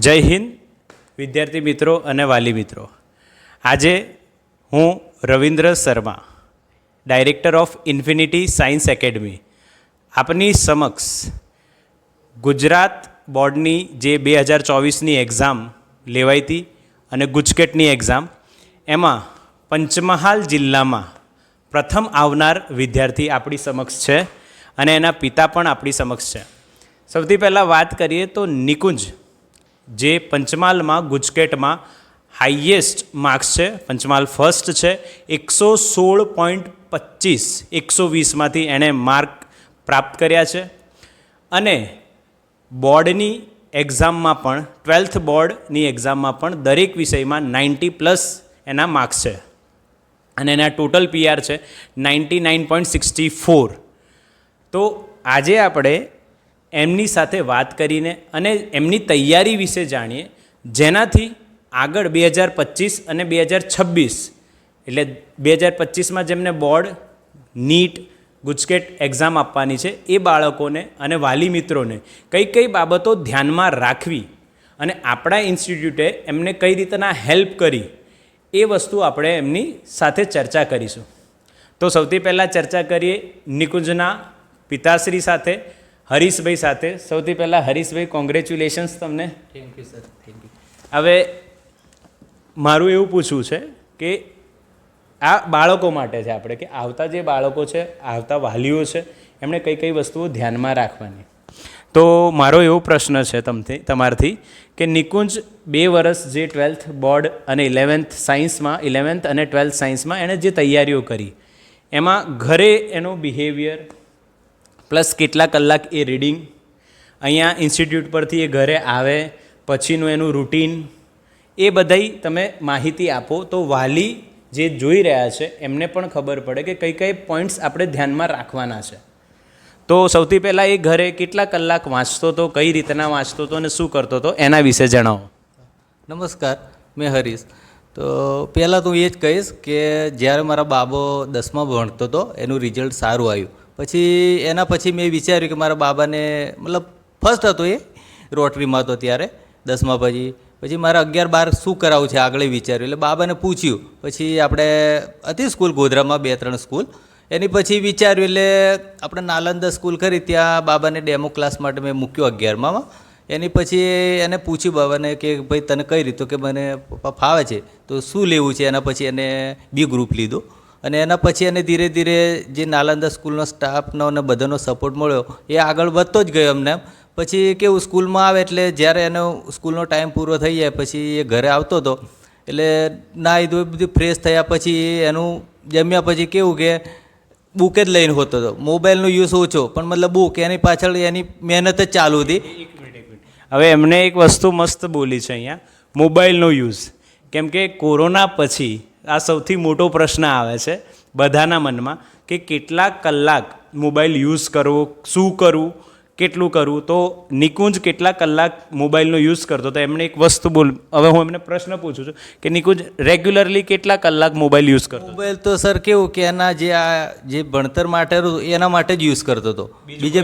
જય હિન્દ વિદ્યાર્થી મિત્રો અને વાલી મિત્રો, આજે હું Ravindra Sharma, director of infinity science academy, આપની સમક્ષ ગુજરાત બોર્ડની જે 2024ની એક્ઝામ લેવાઈ હતી અને ગુજકેટની એક્ઝામ, એમાં પંચમહાલ જિલ્લામાં પ્રથમ આવનાર વિદ્યાર્થી આપણી સમક્ષ છે અને એના પિતા પણ આપણી સમક્ષ છે. સૌથી પહેલાં વાત કરીએ તો નિકુંજ, જે પંચમહાલમાં ગુજકેટમાં હાઈએસ્ટ માર્ક્સ છે, પંચમહાલ ફર્સ્ટ છે, 116.25 120માંથી એણે માર્ક પ્રાપ્ત કર્યા છે અને બોર્ડની એક્ઝામમાં પણ 12th બોર્ડની એક્ઝામમાં પણ દરેક વિષયમાં 90+ એના માર્ક્સ છે અને એના ટોટલ PR છે 99.64. તો આજે આપણે એમની સાથે વાત કરીને અને એમની તૈયારી વિશે જાણીએ, જેનાથી આગળ 2025 અને 2026 એટલે 2025માં જેમને બોર્ડ, નીટ, ગુજકેટ એક્ઝામ આપવાની છે એ બાળકોને અને વાલી મિત્રોને કઈ કઈ બાબતો ધ્યાનમાં રાખવી અને આપણા ઇન્સ્ટિટ્યૂટે એમને કઈ રીતના હેલ્પ કરી એ વસ્તુ આપણે એમની સાથે ચર્ચા કરીશું. તો સૌથી પહેલાં ચર્ચા કરીએ નિકુંજના પિતાશ્રી સાથે, હરીશભાઈ સાથે. સૌથી પહેલાં હરીશભાઈ, કોંગ્રેચ્યુલેશન્સ તમને. Thank you sir, thank you. હવે મારું એવું પૂછવું છે કે આ બાળકો માટે છે આપણે, કે આવતા જે બાળકો છે, આવતા વાલીઓ છે, એમણે કઈ કઈ વસ્તુઓ ધ્યાનમાં રાખવાની. તો મારો એવો પ્રશ્ન છે તમારથી કે નિકુંજ 2 વર્ષ જે 12th બોર્ડ અને 11th સાયન્સમાં, 11th અને 12th સાયન્સમાં એણે જે તૈયારીઓ કરી, એમાં ઘરે એનો બિહેવિયર પ્લસ કેટલા કલાક એ રીડિંગ, અહીંયા ઇન્સ્ટિટ્યૂટ પરથી એ ઘરે આવે પછીનું એનું રૂટીન, એ બધાય તમે માહિતી આપો તો વાલી જે જોઈ રહ્યા છે એમને પણ ખબર પડે કે કઈ કઈ પોઈન્ટ્સ આપણે ધ્યાનમાં રાખવાના છે. તો સૌથી પહેલાં એ ઘરે કેટલા કલાક વાંચતો હતો, કઈ રીતના વાંચતો હતો અને શું કરતો હતો, એના વિશે જણાવો. નમસ્કાર, મેં હરીશ. તો પહેલાં તો એ જ કહીશ કે જ્યારે મારા બાબો 10મા ભણતો હતો, એનું રિઝલ્ટ સારું આવ્યું. એના પછી મેં વિચાર્યું કે મારા બાબાને, મતલબ ફર્સ્ટ હતો એ રોટરીમાં હતો ત્યારે 10મા પછી મારે 11-12 શું કરાવવું છે આગળ વિચાર્યું. એટલે બાબાને પૂછ્યું, પછી આપણે હતી સ્કૂલ ગોધરામાં 2-3 સ્કૂલ, એની પછી વિચાર્યું એટલે આપણે નાલંદા સ્કૂલ કરી, ત્યાં બાબાને ડેમો ક્લાસ માટે મેં મૂક્યો 11માં. એની પછી એને પૂછ્યું બાબાને કે ભાઈ તને કઈ રીતે, કે મને પપ્પા ફાવે છે તો શું લેવું છે. એના પછી એને B ગ્રુપ લીધું અને એના પછી એને ધીરે ધીરે જે નાલંદા સ્કૂલનો સ્ટાફનો અને બધાનો સપોર્ટ મળ્યો, એ આગળ વધતો જ ગયો એમને. પછી કેવું, સ્કૂલમાં આવે એટલે જ્યારે એનો સ્કૂલનો ટાઈમ પૂરો થઈ જાય પછી એ ઘરે આવતો હતો, એટલે નાહી ધોઈ બધું ફ્રેશ થયા પછી એનું જમ્યા પછી કેવું કે બુક જ લઈને હોતો હતો. મોબાઈલનો યુઝ ઓછો, પણ મતલબ બુક એની પાછળ એની મહેનત જ ચાલુ હતી. હવે એમને એક વસ્તુ મસ્ત બોલી છે અહીંયા, મોબાઈલનો યુઝ. કેમ કે કોરોના પછી આ સૌથી મોટો પ્રશ્ન આવે છે બધાના મનમાં કે કેટલા કલાક મોબાઈલ યુઝ કરવો, શું કરવું, કેટલું કરવું. તો નિકુંજ કેટલા કલાક મોબાઈલનો યુઝ કરતો તો એમને એક વસ્તુ બોલ. હવે હું એમને પ્રશ્ન પૂછું છું કે નિકુંજ રેગ્યુલરલી કેટલા કલાક મોબાઈલ યુઝ કરતો? મોબાઈલ તો સર કેવું કે એના જે ભણતર માટે એના માટે જ યુઝ કરતો હતો,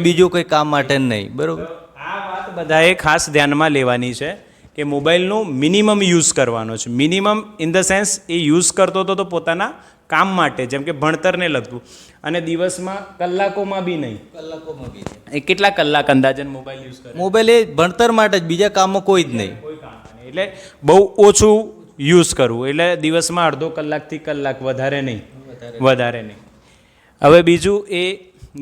બીજું કોઈ કામ માટે નહીં. બરાબર, આ વાત બધાએ ખાસ ધ્યાનમાં લેવાની છે કે મોબાઈલનો મિનિમમ યુઝ કરવાનો છે. Minimum in the sense A use કરતો હતો તો પોતાના કામ માટે, જેમ કે ભણતરને લગતું, અને દિવસમાં કલાકોમાં બી નહીં. એ કેટલા કલાક અંદાજન મોબાઈલ યુઝ કરે? મોબાઈલ એ ભણતર માટે જ, બીજા કામમાં કોઈ જ નહીં. કોઈ કામ નહીં, એટલે બહુ ઓછું યુઝ કરવું, એટલે દિવસમાં અડધો કલાકથી કલાક, વધારે નહીં. હવે બીજું, એ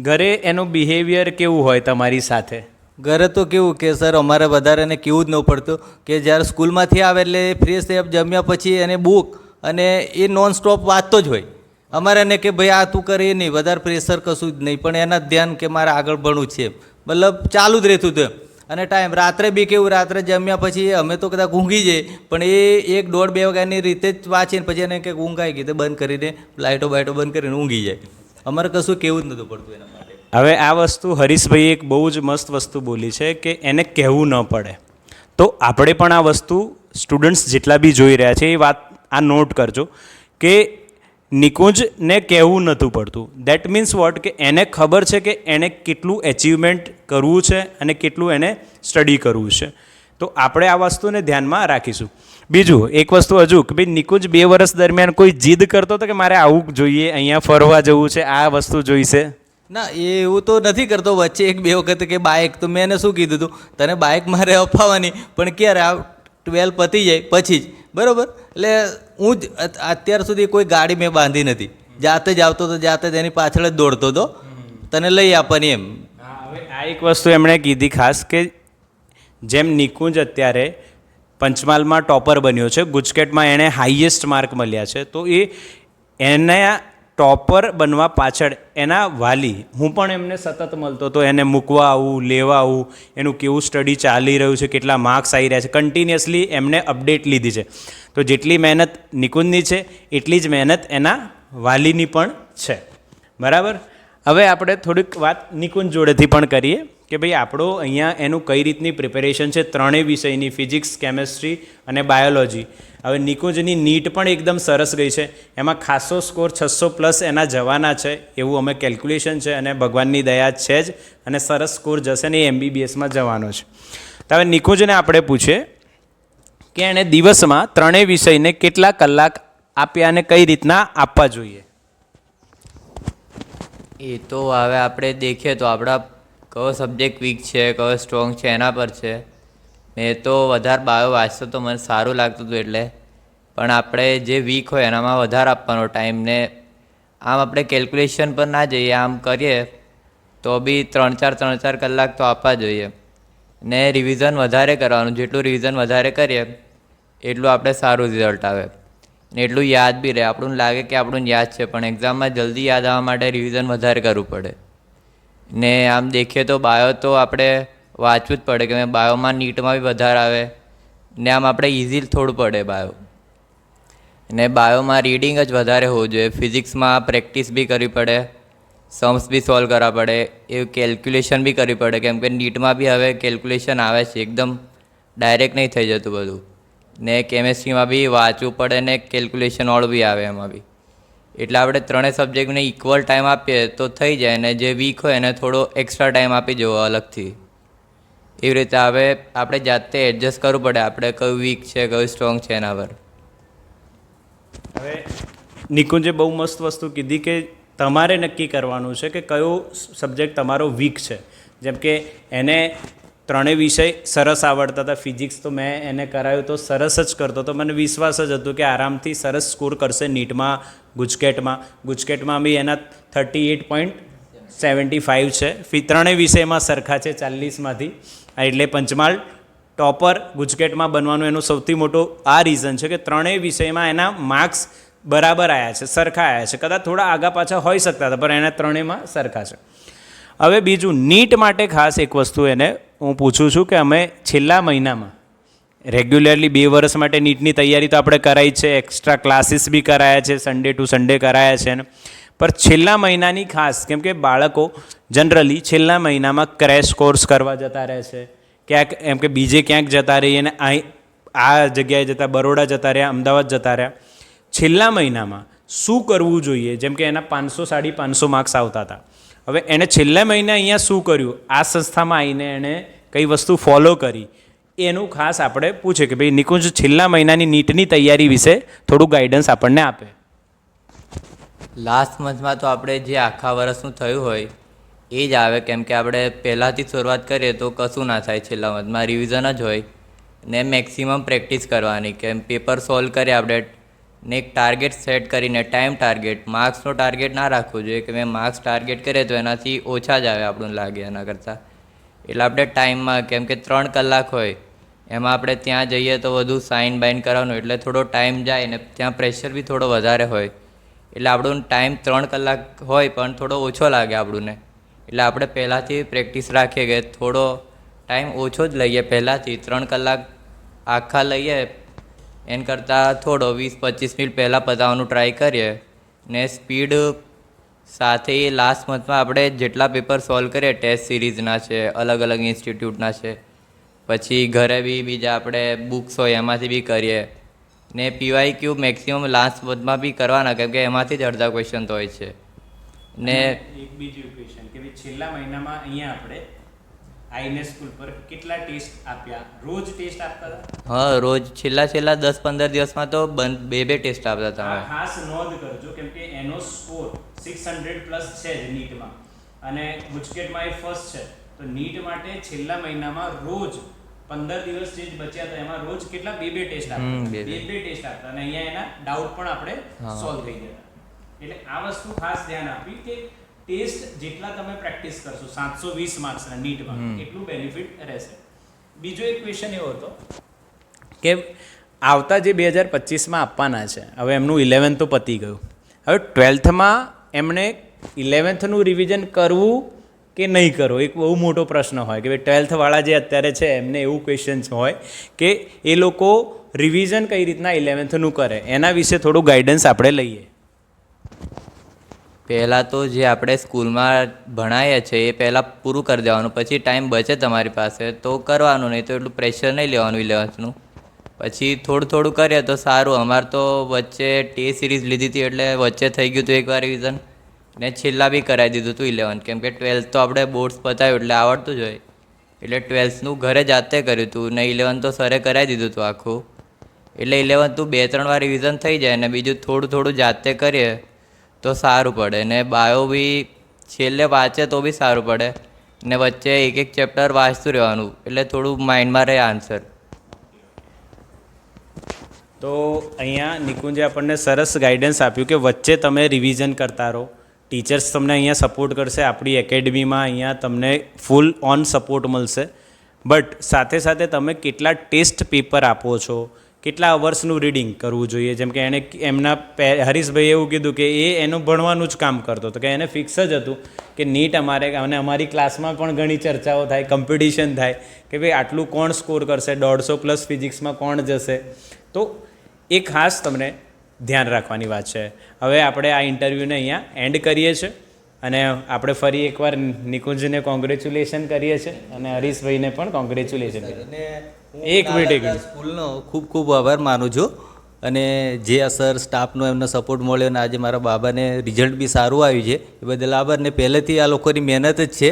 ઘરે એનું બિહેવિયર કેવું હોય તમારી સાથે? ઘરે તો કેવું કે સર અમારે વધારે એને કેવું જ ન પડતું કે જ્યારે સ્કૂલમાંથી આવે એટલે ફ્રેશ થઈ જમ્યા પછી એને બુક અને એ નોન સ્ટોપ વાંચતો જ હોય. અમારે એને કે ભાઈ આ તું કરે નહીં, વધારે પ્રેશર કશું જ નહીં, પણ એના ધ્યાન કે મારે આગળ ભણવું છે, મતલબ ચાલુ જ રહેતું હતું. અને ટાઈમ રાત્રે બી કેવું, રાત્રે જમ્યા પછી અમે તો કદાચ ઊંઘી જઈએ, પણ એ 1-1.5 વાગ્યાની રીતે જ વાંચીને પછી એને કંઈક ઊંઘ આવી ગઈ તો બંધ કરીને લાઇટો બંધ કરીને ઊંઘી જાય. અમારે કશું કેવું જ નહોતું પડતું એના માટે. હવે આ વસ્તુ હરીશભાઈ એક બહુ જ મસ્ત વસ્તુ બોલી છે કે એને કહેવું ન પડે. તો આપણે પણ આ વસ્તુ સ્ટુડન્ટ્સ જેટલા બી જોઈ રહ્યા છે એ વાત આ નોટ કરજો કે નિકુંજને કહેવું નહોતું પડતું. દેટ મીન્સ વોટ, કે એને ખબર છે કે એણે કેટલું એચિવમેન્ટ કરવું છે અને કેટલું એને સ્ટડી કરવું છે. તો આપણે આ વસ્તુને ધ્યાનમાં રાખીશું. બીજું એક વસ્તુ હજુ કે ભાઈ નિકુંજ 2 વર્ષ દરમિયાન કોઈ જીદ કરતો હતો કે મારે આવું જોઈએ, અહીંયા ફરવા જવું છે, આ વસ્તુ જોઈશે? ના, એ એવું તો નથી કરતો. વચ્ચે 1-2 વખત કે બાઇક, તો મેં એને શું કીધું હતું, તને બાઇક મારે અપાવવાની, પણ ક્યારે આ 12 પતી જાય પછી જ, બરાબર. એટલે હું જ અત્યાર સુધી કોઈ ગાડી મેં બાંધી નથી. જાતે જ આવતો હતો, જાતે જ એની પાછળ જ દોડતો હતો, તને લઈ આપવાની એમ. હવે આ એક વસ્તુ એમણે કીધી ખાસ કે જેમ નિકુંજ અત્યારે પંચમહાલમાં ટોપર બન્યો છે, ગુજકેટમાં એણે હાઈએસ્ટ માર્ક મળ્યા છે, તો એને ટોપર બનવા પાછળ એના વાલી, હું પણ એમને સતત મળતો હતો, એને મૂકવા આવું, લેવા આવું, એનું કેવું સ્ટડી ચાલી રહ્યું છે, કેટલા માર્ક્સ આવી રહ્યા છે, કન્ટિન્યુઅસલી એમને અપડેટ લીધી છે. તો જેટલી મહેનત નિકુંજની છે એટલી જ મહેનત એના વાલીની પણ છે, બરાબર. હવે આપણે થોડીક વાત નિકુંજ જોડેથી પણ કરીએ કે ભાઈ આપણો અહીંયા એનું કઈ રીતની પ્રિપેરેશન છે ત્રણેય વિષયની, ફિઝિક્સ, કેમેસ્ટ્રી અને બાયોલોજી. હવે નિકુંજની નીટ પણ એકદમ સરસ ગઈ છે, એમાં ખાસો સ્કોર 600+ એના જવાના છે એવું અમે કેલ્ક્યુલેશન છે, અને ભગવાનની દયા છે જ, અને સરસ સ્કોર જશે ને એ MBBSમાં જવાનો છે. તો હવે નિકુંજને આપણે પૂછીએ કે એણે દિવસમાં ત્રણેય વિષયને કેટલા કલાક આપ્યા અને કઈ રીતના આપવા જોઈએ? એ તો હવે આપણે દેખીએ તો આપણા કયો સબ્જેક્ટ વીક છે, કયો સ્ટ્રોંગ છે એના પર છે. મેં તો વધારે બાયો વાંચતો તો મને સારું લાગતું હતું એટલે, પણ આપણે જે વીક હોય એનામાં વધારે આપવાનો ટાઈમ. ને આમ આપણે કેલ્ક્યુલેશન પર ના જઈએ, આમ કરીએ તો બી 3-4 કલાક તો આપવા જોઈએ. ને રિવિઝન વધારે કરવાનું, જેટલું રિવિઝન વધારે કરીએ એટલું આપણે સારું રિઝલ્ટ આવે ને એટલું યાદ બી રહે. આપણને લાગે કે આપણું યાદ છે, પણ એક્ઝામમાં જલ્દી યાદ આવવા માટે રિવિઝન વધારે કરવું પડે. ને આમ દેખીએ તો બાયો તો આપણે વાંચવું જ પડે, કે બાયોમાં નીટમાં બી વધારે આવે ને આમ આપણે ઇઝી થોડું પડે બાયો. ને બાયોમાં રીડિંગ જ વધારે હોવું જોઈએ. ફિઝિક્સમાં પ્રેક્ટિસ બી કરવી પડે, સમ્સ બી સોલ્વ કરવા પડે, એ કેલ્ક્યુલેશન બી કરવી પડે, કેમ કે નીટમાં બી હવે કેલ્ક્યુલેશન આવે છે, એકદમ ડાયરેક્ટ નહીં થઈ જતું બધું. ને કેમેસ્ટ્રીમાં બી વાંચવું પડે ને કેલ્ક્યુલેશન વાળું બી આવે એમાં બી. એટલે આપણે ત્રણેય સબ્જેક્ટને ઇક્વલ ટાઈમ આપીએ તો થઈ જાય, ને જે વીક હોય એને થોડો એક્સ્ટ્રા ટાઈમ આપી જવો અલગથી. એવી રીતે હવે આપણે જાતે એડજસ્ટ કરવું પડે, આપણે કયું વીક છે, કયું સ્ટ્રોંગ છે એના પર. હવે નિકુંજે બહુ મસ્ત વસ્તુ કીધી કે તમારે નક્કી કરવાનું છે કે કયો સબ્જેક્ટ તમારો વીક છે. જેમ કે એને ત્રણેય વિષય સરસ આવડતા હતા, ફિઝિક્સ તો મેં એને કરાયું તો સરસ જ કરતો હતો, મને વિશ્વાસ જ હતો કે આરામથી સરસ સ્કોર કરશે નીટમાં, ગુજકેટમાં બી એના 38.75 છે. ત્રણેય વિષયમાં સરખા છે 40માંથી. એટલે પંચમહાલ ટોપર ગુજકેટમાં બનવાનું એનું સૌથી મોટું આ રીઝન છે કે ત્રણેય વિષયમાં એના માર્ક્સ બરાબર આવ્યા છે, સરખા આવ્યા છે. કદાચ થોડા આગા પાછા હોઈ શકતા હતા, પણ એના ત્રણેયમાં સરખા છે. હવે બીજું, નીટ માટે ખાસ એક વસ્તુ એને હું પૂછું છું કે અમે છેલ્લા મહિનામાં રેગ્યુલરલી 2 વર્ષ માટે નીટની તૈયારી તો આપણે કરાવી છે, એક્સ્ટ્રા ક્લાસીસ બી કરાયા છે, સન્ડે ટુ સન્ડે કરાયા છે ને, પણ છેલ્લા મહિનાની ખાસ, કેમ કે બાળકો જનરલી છેલ્લા મહિનામાં ક્રેશ કોર્સ કરવા જતા રહે છે, ક્યાંક એમ કે બીજે ક્યાંક જતા રહીએ ને આ જગ્યાએ જતા, બરોડા જતા રહ્યા, અમદાવાદ જતા રહ્યા. છેલ્લા મહિનામાં શું કરવું જોઈએ? જેમ કે એના 500-550 માર્ક્સ આવતા હતા. હવે એણે છેલ્લા મહિને અહીંયા શું કર્યું, આ સંસ્થામાં આવીને એણે કઈ વસ્તુ ફોલો કરી, એનું ખાસ આપણે પૂછે કે ભાઈ નિકુંજ છેલ્લા મહિનાની નીટની તૈયારી વિશે થોડું ગાઈડન્સ આપણને આપે. લાસ્ટ મંથમાં તો આપણે જે આખા વર્ષનું થયું હોય એ જ આવે, કેમ કે આપણે પહેલાંથી શરૂઆત કરીએ તો કશું ના થાય. છેલ્લા મંથમાં રિવિઝન જ હોય ને મેક્સિમમ પ્રેક્ટિસ કરવાની, કેમ પેપર સોલ્વ કરીએ આપણે ને એક ટાર્ગેટ સેટ કરીને, ટાઈમ ટાર્ગેટ, માર્ક્સનો ટાર્ગેટ ના રાખવું જોઈએ કે મેં માર્ક્સ ટાર્ગેટ કરીએ તો એનાથી ઓછા જ આવે આપણને લાગે એના કરતાં. એટલે આપણે ટાઈમમાં, કેમ કે 3 કલાક હોય એમાં આપણે ત્યાં જઈએ તો બધું સાઇન બાઇન કરવાનું, એટલે થોડો ટાઈમ જાય ને ત્યાં પ્રેશર બી થોડો વધારે હોય. એટલે આપણું ટાઈમ 3 કલાક હોય પણ થોડો ઓછો લાગે આપણને. એટલે આપણે પહેલાંથી પ્રેક્ટિસ રાખીએ કે થોડો ટાઈમ ઓછો જ લઈએ પહેલાંથી. 3 કલાક આખા લઈએ એના કરતાં થોડો 20-25 મિનિટ પહેલાં પતાવવાનું ટ્રાય કરીએ. ને સ્પીડ સાથે લાસ્ટ મંથમાં આપણે જેટલા પેપર સોલ્વ કરીએ, ટેસ્ટ સિરીઝના છે, અલગ અલગ ઇન્સ્ટિટ્યૂટના છે, પછી ઘરે બી બીજા આપણે બુક્સ હોય એમાંથી બી કરીએ. ને PYQ મેક્સિમમ લાસ્ટ મંથમાં બી કરવાના, કેમ કે એમાંથી જ અડધા ક્વેશ્ચન તો હોય છે. ને એક બીજું ક્વેશ્ચન કે છેલ્લા મહિનામાં અહીંયા આપણે આઈને સ્કૂલ પર કેટલા ટેસ્ટ આપ્યા? રોજ ટેસ્ટ આપતા હતા? હા, રોજ છેલ્લા 10-15 દિવસમાં તો બે ટેસ્ટ આપતા હતા આ અમે. ખાસ નોંધ કરજો કેમ કે એનો સ્કોર 600 પ્લસ છે જ નીટમાં અને ગુજકેટમાં એ ફર્સ્ટ છે. તો નીટ માટે છેલ્લા મહિનામાં રોજ 15 દિવસ જે બચ્યા હતા એમાં રોજ કેટલા બે ટેસ્ટ આપતા, બે ટેસ્ટ આપતા અને અહીંયા એના ડાઉટ પણ આપણે સોલ્વ થઈ જતા. એટલે આ વસ્તુ ખાસ ધ્યાન આપી કે ટેસ્ટ જેટલા તમે પ્રેક્ટિસ કરશો 720 માર્ક્સના નીટમાં એટલું બેનિફિટ રહેશે. બીજો એક ક્વેશ્ચન એવો હતો કે આવતા જે 2025માં આપવાના છે, હવે એમનું 11th તો પતી ગયું, હવે 12thમાં એમણે 11thનું રિવિઝન કરવું કે નહીં કરવું એક બહુ મોટો પ્રશ્ન હોય કે ભાઈ 12th વાળા જે અત્યારે છે એમને એવું ક્વેશ્ચન્સ હોય કે એ લોકો રિવિઝન કઈ રીતના 11thનું કરે, એના વિશે થોડું ગાઈડન્સ આપણે લઈએ. પહેલાં તો જે આપણે સ્કૂલમાં ભણાવીએ છીએ એ પહેલાં પૂરું કરી દેવાનું, પછી ટાઈમ બચે તમારી પાસે તો કરવાનું, નહીં તો એટલું પ્રેશર નહીં લેવાનું 11thનું. પછી થોડું કરીએ તો સારું. અમારે તો વચ્ચે ટેસ્ટ સિરીઝ લીધી હતી એટલે વચ્ચે થઈ ગયું હતું એકવાર રિવિઝન ને છેલ્લા બી કરાવી દીધું હતું 11th, કેમ કે 12th તો આપણે બોર્ડ્સ પતાવ્યું એટલે આવડતું જ હોય એટલે 12thનું ઘરે જાતે કર્યું હતું ને 11th તો સરે કરાવી દીધું હતું આખું. એટલે 11th 2-3 વાર રિવિઝન થઈ જાય ને બીજું થોડું જાતે કરીએ તો સારું પડે ને બાયો બી છેલ્લે વાંચે તો બી સારું પડે ને વચ્ચે એક ચેપ્ટર વાંચતું રહેવાનું એટલે થોડું માઇન્ડમાં રહે આન્સર. તો અહીંયા નિકુંજે આપણને સરસ ગાઈડન્સ આપ્યું કે વચ્ચે તમે રિવિઝન કરતા રહો, ટીચર્સ તમને અહીંયા સપોર્ટ કરશે, આપણી એકેડમીમાં અહીંયા તમને ફૂલ ઓન સપોર્ટ મળશે. બટ સાથે સાથે તમે કેટલા ટેસ્ટ પેપર આપો છો, કેટલા અવર્સનું રીડિંગ કરવું જોઈએ, જેમ કે એણે એમના હરીશભાઈએ એવું કીધું કે એનું ભણવાનું જ કામ કરતો હતો કે એને ફિક્સ જ હતું કે નીટ અમારે અને અમારી ક્લાસમાં પણ ઘણી ચર્ચાઓ થાય, કોમ્પિટિશન થાય કે ભાઈ આટલું કોણ સ્કોર કરશે, 150+ ફિઝિક્સમાં કોણ જશે. તો એ ખાસ તમને ધ્યાન રાખવાની વાત છે. હવે આપણે આ ઇન્ટરવ્યૂને અહીંયા એન્ડ કરીએ છીએ અને આપણે ફરી એકવાર નિકુંજને કોંગ્રેચ્યુલેશન કરીએ છીએ અને હરીશભાઈને પણ કોંગ્રેચ્યુલેશન કરીએ. એક મિનિટ સ્કૂલનો ખૂબ ખૂબ આભાર માનું છું અને જે આ સર સ્ટાફનો એમને સપોર્ટ મળ્યો અને આજે મારા બાબાને રિઝલ્ટ બી સારું આવ્યું છે એ બદલ આભાર. ને પહેલેથી આ લોકોની મહેનત જ છે.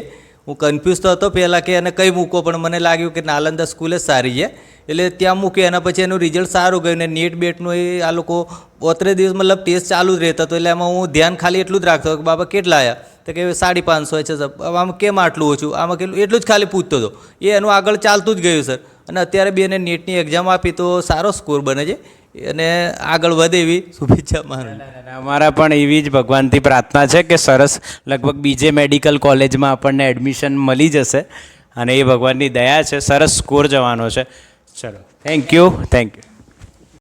હું કન્ફ્યુઝ તો હતો પહેલાં કે એને કઈ મૂકો, પણ મને લાગ્યું કે નાલંદા સ્કૂલ જ સારી છે એટલે ત્યાં મૂક્યું. એના પછી એનું રિઝલ્ટ સારું ગયું ને નીટ બેટનું એ આ લોકો 32 દિવસ મતલબ ટેસ્ટ ચાલુ જ રહેતા હતો એટલે એમાં હું ધ્યાન ખાલી એટલું જ રાખતો કે બાબા કેટલા આવ્યા, તો કે 550 છે સર, આમાં કેમ આટલું ઓછું, આમાં કેટલું, એટલું જ ખાલી પૂછતો હતો. એ એનું આગળ ચાલતું જ ગયું સર અને અત્યારે બી એને નીટની એક્ઝામ આપી તો સારો સ્કોર બને છે અને આગળ વધે એવી શુભેચ્છા માનું. અમારા પણ એવી જ ભગવાનથી પ્રાર્થના છે કે સરસ લગભગ બીજે મેડિકલ કોલેજમાં આપણને એડમિશન મળી જશે અને એ ભગવાનની દયા છે, સરસ સ્કોર જવાનો છે. ચલો, થેન્ક યુ.